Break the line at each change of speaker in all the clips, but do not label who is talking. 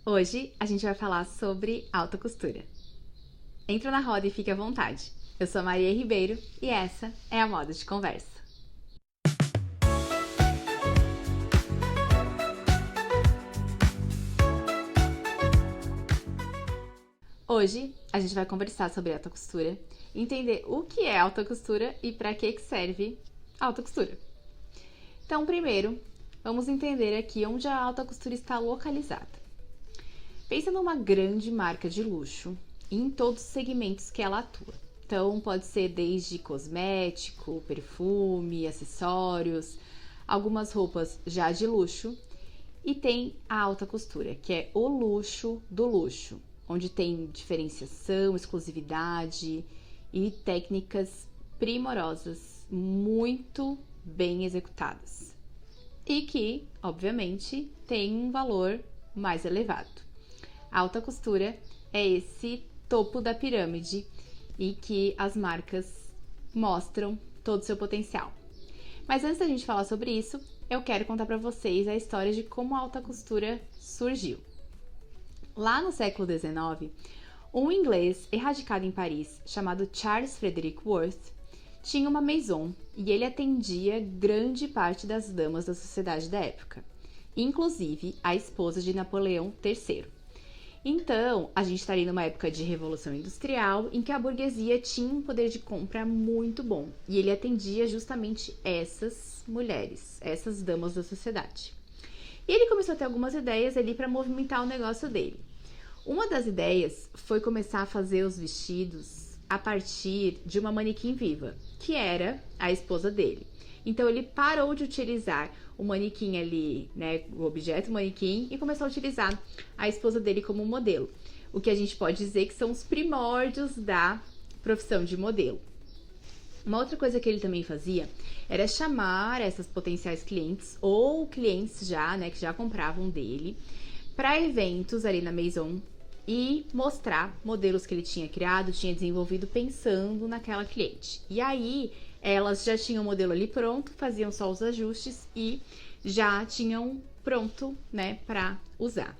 Hoje a gente vai falar sobre alta costura. Entra na roda e fique à vontade. Eu sou a Maria Ribeiro e essa é a Moda de Conversa. Hoje a gente vai conversar sobre alta costura, entender o que é alta costura e para que serve a alta costura. Então, primeiro, vamos entender aqui onde a alta costura está localizada. Pensa numa grande marca de luxo e em todos os segmentos que ela atua. Então, pode ser desde cosmético, perfume, acessórios, algumas roupas já de luxo. E tem a alta costura, que é o luxo do luxo, onde tem diferenciação, exclusividade e técnicas primorosas, muito bem executadas. E que, obviamente, tem um valor mais elevado. A alta costura é esse topo da pirâmide e que as marcas mostram todo o seu potencial. Mas antes da gente falar sobre isso, eu quero contar para vocês a história de como a alta costura surgiu. Lá no século XIX, um inglês erradicado em Paris, chamado Charles Frederick Worth, tinha uma maison e ele atendia grande parte das damas da sociedade da época, inclusive a esposa de Napoleão III. Então, a gente está ali numa época de Revolução Industrial, em que a burguesia tinha um poder de compra muito bom. E ele atendia justamente essas mulheres, essas damas da sociedade. E ele começou a ter algumas ideias ali para movimentar o negócio dele. Uma das ideias foi começar a fazer os vestidos a partir de uma manequim viva, que era a esposa dele. Então, ele parou de utilizar o manequim ali, né, o objeto manequim, e começou a utilizar a esposa dele como modelo. O que a gente pode dizer que são os primórdios da profissão de modelo. Uma outra coisa que ele também fazia era chamar essas potenciais clientes ou clientes já, né, que já compravam dele, para eventos ali na Maison e mostrar modelos que ele tinha criado, tinha desenvolvido pensando naquela cliente. E aí, elas já tinham o modelo ali pronto, faziam só os ajustes e já tinham pronto, né, para usar.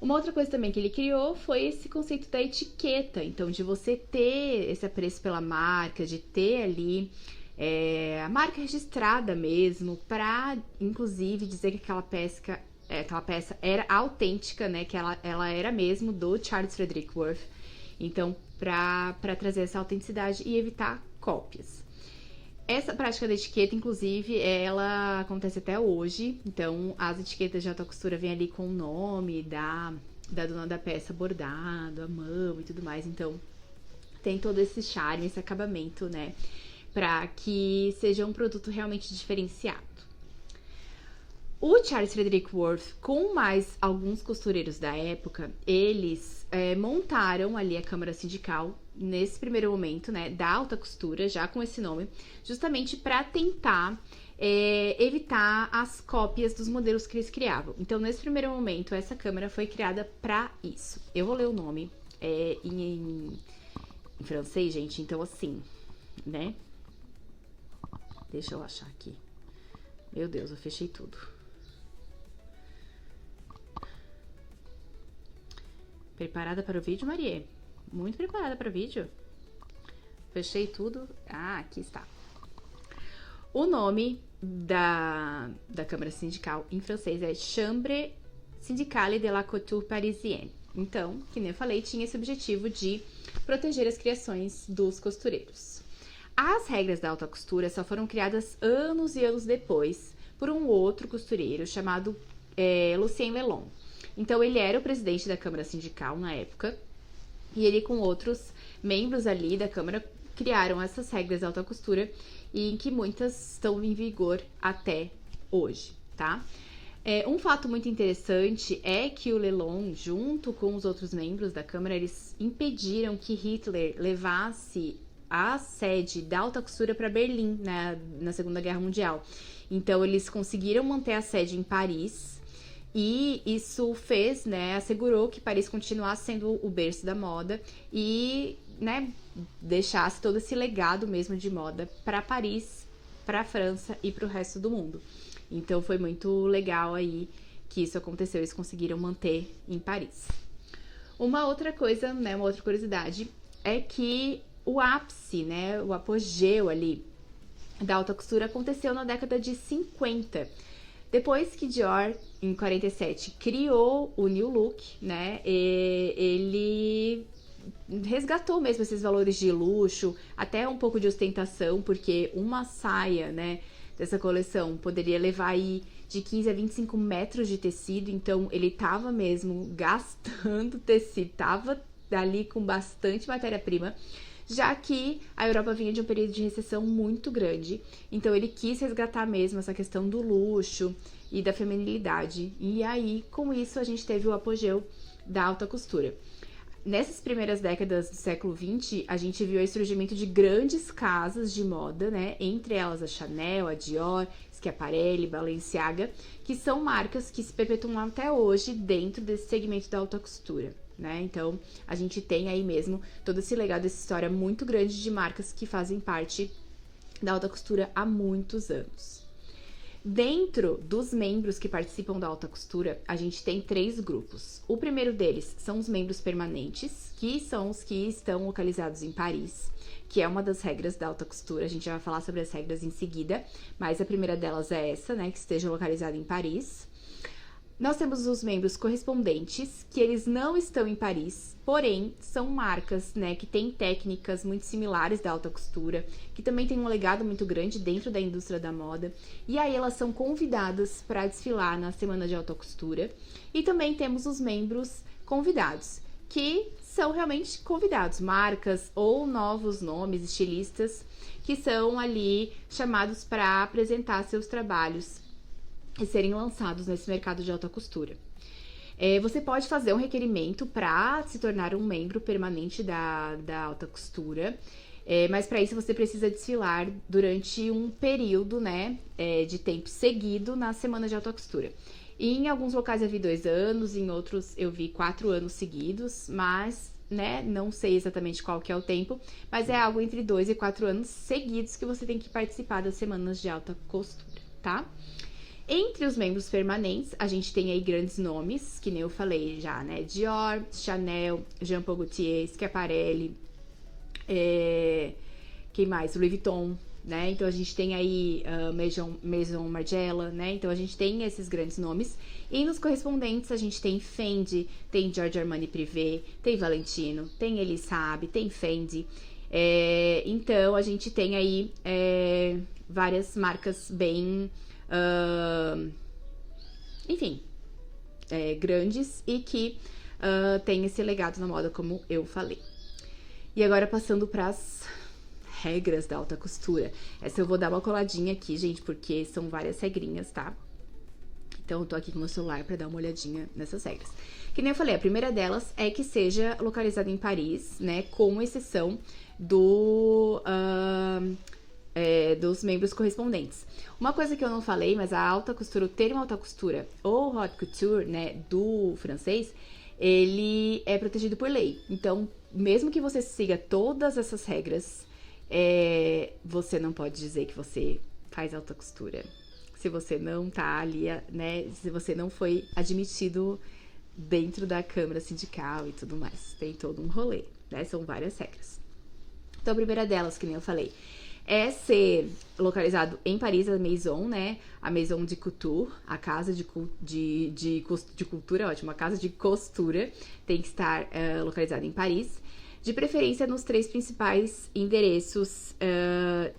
Uma outra coisa também que ele criou foi esse conceito da etiqueta, então de você ter esse apreço pela marca, de ter ali a marca registrada mesmo, para inclusive dizer que aquela peça era autêntica, né, que ela era mesmo do Charles Frederick Worth, então para trazer essa autenticidade e evitar cópias. Essa prática da etiqueta, inclusive, ela acontece até hoje. Então, as etiquetas de alta costura vêm ali com o nome da dona da peça bordado, a mão e tudo mais. Então, tem todo esse charme, esse acabamento, né? Para que seja um produto realmente diferenciado. O Charles Frederick Worth, com mais alguns costureiros da época, eles montaram ali a Câmara Sindical, nesse primeiro momento, né, da alta costura, já com esse nome, justamente para tentar evitar as cópias dos modelos que eles criavam. Então, nesse primeiro momento, essa câmara foi criada para isso. Eu vou ler o nome em francês, gente, então assim, né? Deixa eu achar aqui. Meu Deus, eu fechei tudo. Preparada para o vídeo, Maria? Muito preparada para o vídeo. Fechei tudo. Ah, aqui está. O nome da Câmara Sindical em francês é Chambre Syndicale de la Couture Parisienne. Então, que nem eu falei, tinha esse objetivo de proteger as criações dos costureiros. As regras da alta costura só foram criadas anos e anos depois por um outro costureiro chamado Lucien Lelon. Então, ele era o presidente da Câmara Sindical na época, e ele com outros membros ali da Câmara criaram essas regras de alta costura, e em que muitas estão em vigor até hoje, tá? Um fato muito interessante é que o Lelon, junto com os outros membros da Câmara, eles impediram que Hitler levasse a sede da alta costura para Berlim, né, na Segunda Guerra Mundial. Então, eles conseguiram manter a sede em Paris, e isso fez, né, assegurou que Paris continuasse sendo o berço da moda e, né, deixasse todo esse legado mesmo de moda para Paris, para a França e para o resto do mundo. Então foi muito legal aí que isso aconteceu, eles conseguiram manter em Paris. Uma outra coisa, né, uma outra curiosidade, é que o ápice, né, o apogeu ali da alta costura aconteceu na década de 50. Depois que Dior, em 47, criou o New Look, né, ele resgatou mesmo esses valores de luxo, até um pouco de ostentação, porque uma saia, né, dessa coleção poderia levar aí de 15 a 25 metros de tecido, então ele tava mesmo gastando tecido, tava ali com bastante matéria-prima, já que a Europa vinha de um período de recessão muito grande, então ele quis resgatar mesmo essa questão do luxo e da feminilidade, e aí com isso a gente teve o apogeu da alta costura. Nessas primeiras décadas do século XX, a gente viu o surgimento de grandes casas de moda, né? Entre elas a Chanel, a Dior, Schiaparelli, Balenciaga, que são marcas que se perpetuam até hoje dentro desse segmento da alta costura, né? Então, a gente tem aí mesmo todo esse legado, essa história muito grande de marcas que fazem parte da alta costura há muitos anos. Dentro dos membros que participam da alta costura, a gente tem 3 grupos. O primeiro deles são os membros permanentes, que são os que estão localizados em Paris, que é uma das regras da alta costura. A gente já vai falar sobre as regras em seguida, mas a primeira delas é essa, né, que esteja localizado em Paris. Nós temos os membros correspondentes, que eles não estão em Paris, porém são marcas, né, que têm técnicas muito similares da alta costura, que também têm um legado muito grande dentro da indústria da moda, e aí elas são convidadas para desfilar na Semana de Alta Costura. E também temos os membros convidados, que são realmente convidados, marcas ou novos nomes, estilistas, que são ali chamados para apresentar seus trabalhos e serem lançados nesse mercado de alta costura. Você pode fazer um requerimento para se tornar um membro permanente da alta costura, mas para isso você precisa desfilar durante um período, né, de tempo seguido na semana de alta costura. E em alguns locais eu vi 2 anos, em outros eu vi 4 anos seguidos, mas, né, não sei exatamente qual que é o tempo, mas é algo entre 2 e 4 anos seguidos que você tem que participar das semanas de alta costura, tá? Entre os membros permanentes, a gente tem aí grandes nomes, que nem eu falei já, né? Dior, Chanel, Jean Paul Gaultier, Schiaparelli, quem mais? Louis Vuitton, né? Então a gente tem aí Maison Margiela, né? Então a gente tem esses grandes nomes. E nos correspondentes a gente tem Fendi, tem Giorgio Armani Privé, tem Valentino, tem Elie Saab, tem Fendi. Então a gente tem aí várias marcas bem... enfim, grandes e que tem esse legado na moda, como eu falei. E agora passando para as regras da alta costura. Essa eu vou dar uma coladinha aqui, gente, porque são várias regrinhas, tá? Então eu tô aqui com o meu celular para dar uma olhadinha nessas regras. Que nem eu falei, a primeira delas é que seja localizada em Paris, né, com exceção dos membros correspondentes. Uma coisa que eu não falei, mas a alta costura, o termo alta costura ou haute couture, né, do francês, ele é protegido por lei. Então, mesmo que você siga todas essas regras, você não pode dizer que você faz alta costura. Se você não tá ali, né, se você não foi admitido dentro da Câmara Sindical e tudo mais. Tem todo um rolê, né? São várias regras. Então, a primeira delas, que nem eu falei, é ser localizado em Paris, a Maison, né? A Maison de Couture, a casa de cultura, ótimo, a casa de costura tem que estar localizada em Paris. De preferência nos 3 principais endereços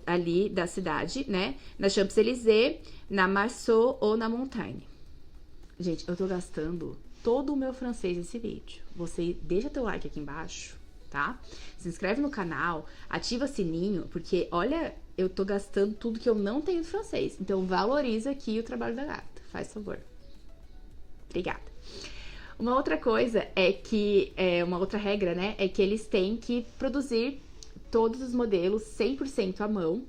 ali da cidade, né? Na Champs-Élysées, na Marceau ou na Montagne. Gente, eu tô gastando todo o meu francês nesse vídeo. Você deixa teu like aqui embaixo, tá? Se inscreve no canal, ativa o sininho, porque, olha, eu tô gastando tudo que eu não tenho de francês. Então, valoriza aqui o trabalho da gata, faz favor. Obrigada. Uma outra coisa é que, uma outra regra, né, é que eles têm que produzir todos os modelos 100% à mão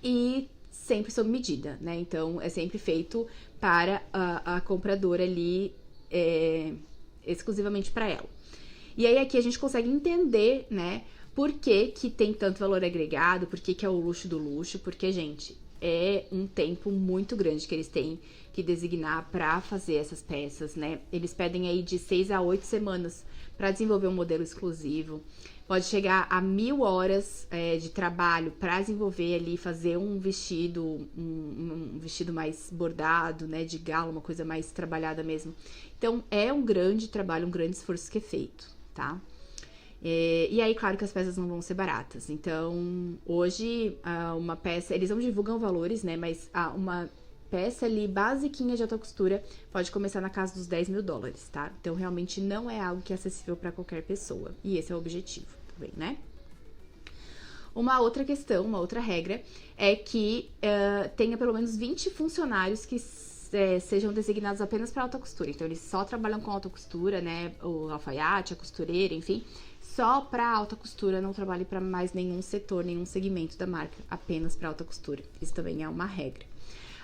e sempre sob medida, né? Então, é sempre feito para a compradora ali, exclusivamente para ela. E aí aqui a gente consegue entender, né, por que que tem tanto valor agregado, por que que é o luxo do luxo, porque, gente, é um tempo muito grande que eles têm que designar para fazer essas peças, né? Eles pedem aí de 6 a 8 semanas para desenvolver um modelo exclusivo. Pode chegar a 1000 horas de trabalho para desenvolver ali, fazer um vestido, um vestido mais bordado, né, de gala, uma coisa mais trabalhada mesmo. Então, é um grande trabalho, um grande esforço que é feito, tá? E aí, claro que as peças não vão ser baratas. Então, hoje, uma peça... Eles não divulgam valores, né? Mas uma peça ali, basiquinha de alta costura, pode começar na casa dos 10 mil dólares, tá? Então, realmente não é algo que é acessível para qualquer pessoa. E esse é o objetivo também, né? Uma outra questão, uma outra regra, é que tenha pelo menos 20 funcionários que sejam designados apenas para alta costura. Então, eles só trabalham com alta costura, né? O alfaiate, a costureira, enfim... Só para alta costura, não trabalhe para mais nenhum setor, nenhum segmento da marca, apenas para alta costura. Isso também é uma regra.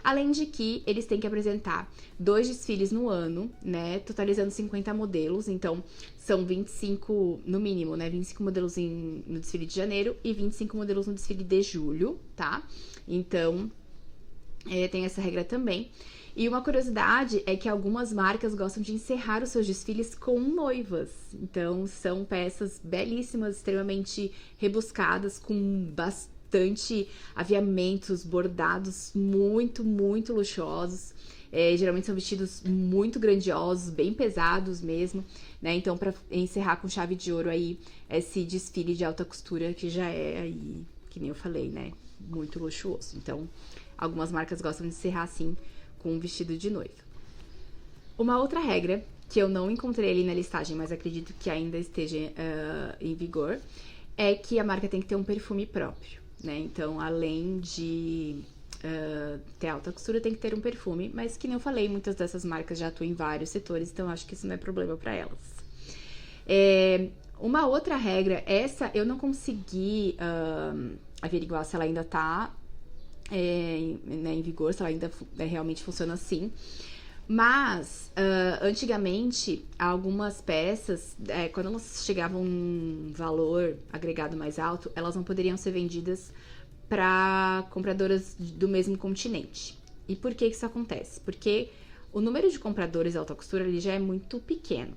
Além de que eles têm que apresentar 2 desfiles no ano, né, totalizando 50 modelos. Então, são 25, no mínimo, né, 25 modelos no desfile de janeiro e 25 modelos no desfile de julho, tá? Então, tem essa regra também. E uma curiosidade é que algumas marcas gostam de encerrar os seus desfiles com noivas. Então, são peças belíssimas, extremamente rebuscadas, com bastante aviamentos, bordados muito, muito luxuosos. Geralmente são vestidos muito grandiosos, bem pesados mesmo, né? Então, para encerrar com chave de ouro aí, esse desfile de alta costura que já é aí, que nem eu falei, né? Muito luxuoso. Então, algumas marcas gostam de encerrar assim, com um vestido de noiva. Uma outra regra, que eu não encontrei ali na listagem, mas acredito que ainda esteja em vigor, é que a marca tem que ter um perfume próprio, né? Então, além de ter alta costura, tem que ter um perfume, mas que nem eu falei, muitas dessas marcas já atuam em vários setores, então acho que isso não é problema para elas. Uma outra regra, essa eu não consegui averiguar se ela ainda tá em vigor, se ela ainda realmente funciona assim. Mas, antigamente, algumas peças, quando elas chegavam um valor agregado mais alto, elas não poderiam ser vendidas para compradoras do mesmo continente. E por que isso acontece? Porque o número de compradores de alta costura ali já é muito pequeno.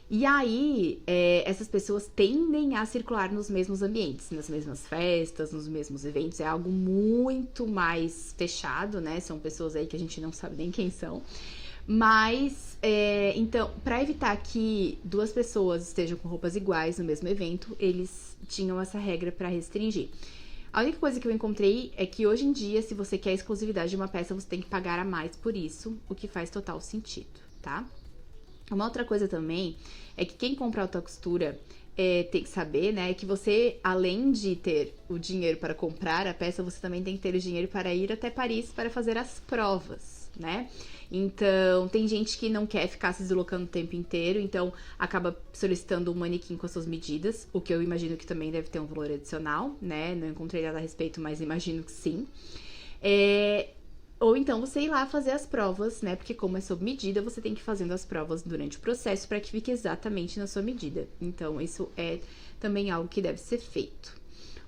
E aí, essas pessoas tendem a circular nos mesmos ambientes, nas mesmas festas, nos mesmos eventos. É algo muito mais fechado, né? São pessoas aí que a gente não sabe nem quem são. Mas, então, para evitar que 2 pessoas estejam com roupas iguais no mesmo evento, eles tinham essa regra para restringir. A única coisa que eu encontrei é que hoje em dia, se você quer a exclusividade de uma peça, você tem que pagar a mais por isso, o que faz total sentido, tá? Uma outra coisa também é que quem compra alta costura tem que saber, né, que você, além de ter o dinheiro para comprar a peça, você também tem que ter o dinheiro para ir até Paris para fazer as provas, né? Então, tem gente que não quer ficar se deslocando o tempo inteiro, então acaba solicitando um manequim com as suas medidas, o que eu imagino que também deve ter um valor adicional, né? Não encontrei nada a respeito, mas imagino que sim. Ou então você ir lá fazer as provas, né? Porque como é sob medida, você tem que ir fazendo as provas durante o processo para que fique exatamente na sua medida. Então, isso é também algo que deve ser feito.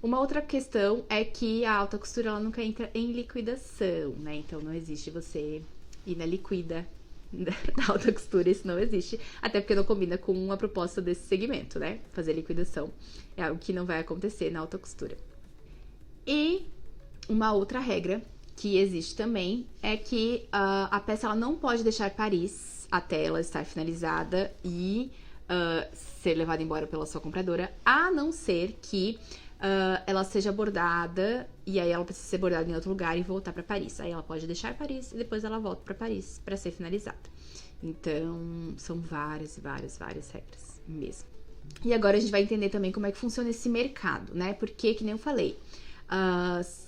Uma outra questão é que a alta costura, ela nunca entra em liquidação, né? Então, não existe você ir na liquida da alta costura, isso não existe. Até porque não combina com uma proposta desse segmento, né? Fazer liquidação é algo que não vai acontecer na alta costura. E uma outra regra que existe também é que a peça ela não pode deixar Paris até ela estar finalizada e ser levada embora pela sua compradora, a não ser que ela seja bordada e aí ela precisa ser bordada em outro lugar e voltar para Paris. Aí ela pode deixar Paris e depois ela volta para Paris para ser finalizada. Então, são várias regras mesmo. E agora a gente vai entender também como é que funciona esse mercado, né? Porque, que nem eu falei,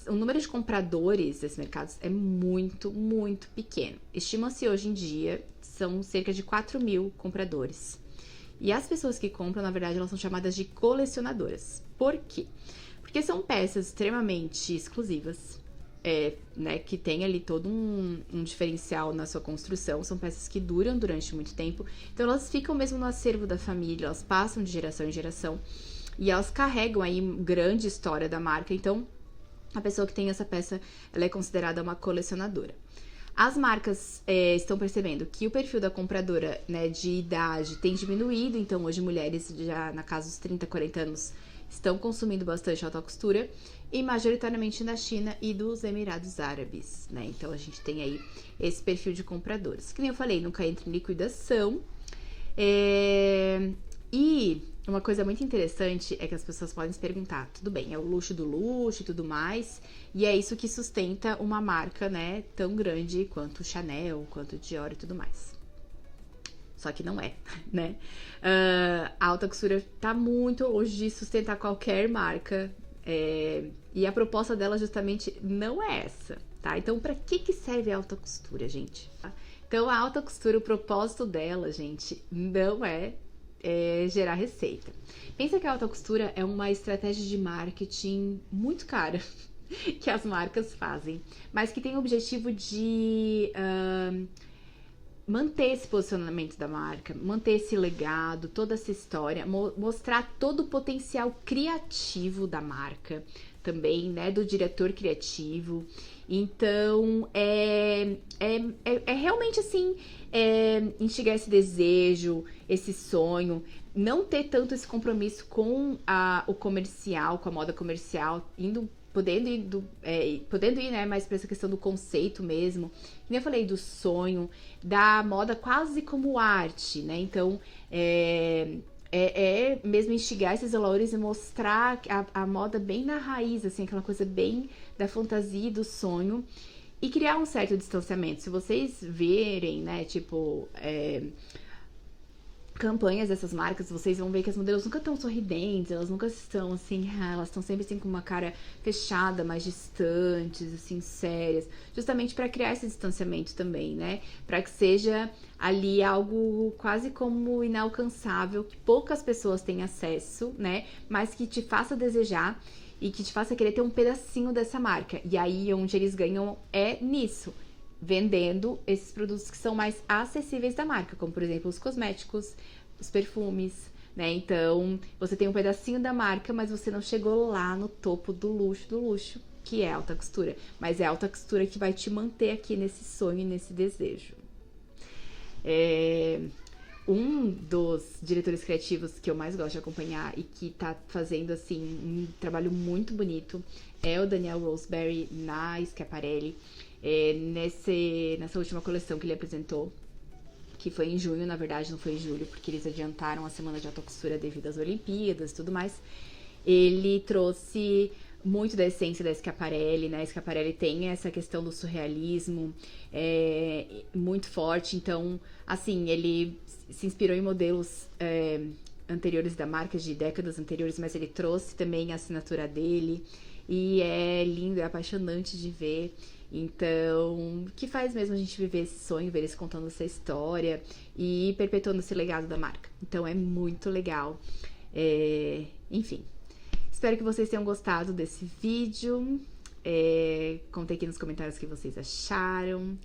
o número de compradores desse mercado é muito, muito pequeno. Estima-se hoje em dia, são cerca de 4 mil compradores. E as pessoas que compram, na verdade, elas são chamadas de colecionadoras. Por quê? Porque são peças extremamente exclusivas, né, que tem ali todo um diferencial na sua construção. São peças que duram durante muito tempo. Então, elas ficam mesmo no acervo da família, elas passam de geração em geração. E elas carregam aí grande história da marca. Então, a pessoa que tem essa peça, ela é considerada uma colecionadora. As marcas estão percebendo que o perfil da compradora, né, de idade tem diminuído, então hoje mulheres já na casa dos 30, 40 anos estão consumindo bastante alta costura, e majoritariamente na China e dos Emirados Árabes, né? Então a gente tem aí esse perfil de compradores. Que nem eu falei, nunca entra em liquidação. E uma coisa muito interessante é que as pessoas podem se perguntar, tudo bem, é o luxo do luxo e tudo mais, e é isso que sustenta uma marca, né, tão grande quanto Chanel, quanto Dior e tudo mais. Só que não é, né? A alta costura tá muito longe de sustentar qualquer marca, e a proposta dela justamente não é essa, tá? Então, pra que serve a alta costura, gente? Então, a alta costura, o propósito dela, gente, não é gerar receita. Pensa que a alta costura é uma estratégia de marketing muito cara que as marcas fazem, mas que tem o objetivo de manter esse posicionamento da marca, manter esse legado, toda essa história, mostrar todo o potencial criativo da marca também, né, do diretor criativo. Então, é realmente assim, instigar esse desejo, esse sonho, não ter tanto esse compromisso com o comercial, com a moda comercial, podendo ir, né, mais para essa questão do conceito mesmo, como eu falei, do sonho, da moda quase como arte, né? Então, mesmo instigar esses valores e mostrar a moda bem na raiz, assim, aquela coisa bem da fantasia, do sonho, e criar um certo distanciamento. Se vocês verem, né, tipo, campanhas dessas marcas, vocês vão ver que as modelos nunca estão sorridentes, elas nunca estão assim, elas estão sempre assim com uma cara fechada, mais distantes, assim, sérias, justamente para criar esse distanciamento também, né? Para que seja ali algo quase como inalcançável, que poucas pessoas têm acesso, né? Mas que te faça desejar e que te faça querer ter um pedacinho dessa marca. E aí onde eles ganham é nisso, vendendo esses produtos que são mais acessíveis da marca, como por exemplo os cosméticos, os perfumes, né? Então você tem um pedacinho da marca, mas você não chegou lá no topo do luxo, que é a alta costura. Mas é a alta costura que vai te manter aqui nesse sonho e nesse desejo. Um dos diretores criativos que eu mais gosto de acompanhar e que tá fazendo, assim, um trabalho muito bonito é o Daniel Roseberry na Schiaparelli. Nessa última coleção que ele apresentou, que foi em junho, na verdade não foi em julho, porque eles adiantaram a semana de alta costura devido às Olimpíadas e tudo mais, ele trouxe muito da essência da Schiaparelli, né? A Schiaparelli tem essa questão do surrealismo muito forte, então, assim, ele se inspirou em modelos anteriores da marca, de décadas anteriores, mas ele trouxe também a assinatura dele, e é lindo, é apaixonante de ver. Então, que faz mesmo a gente viver esse sonho, ver eles contando essa história e perpetuando esse legado da marca. Então, é muito legal. Enfim, espero que vocês tenham gostado desse vídeo. Contem aqui nos comentários o que vocês acharam.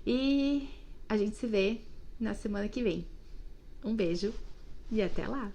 E a gente se vê na semana que vem. Um beijo e até lá!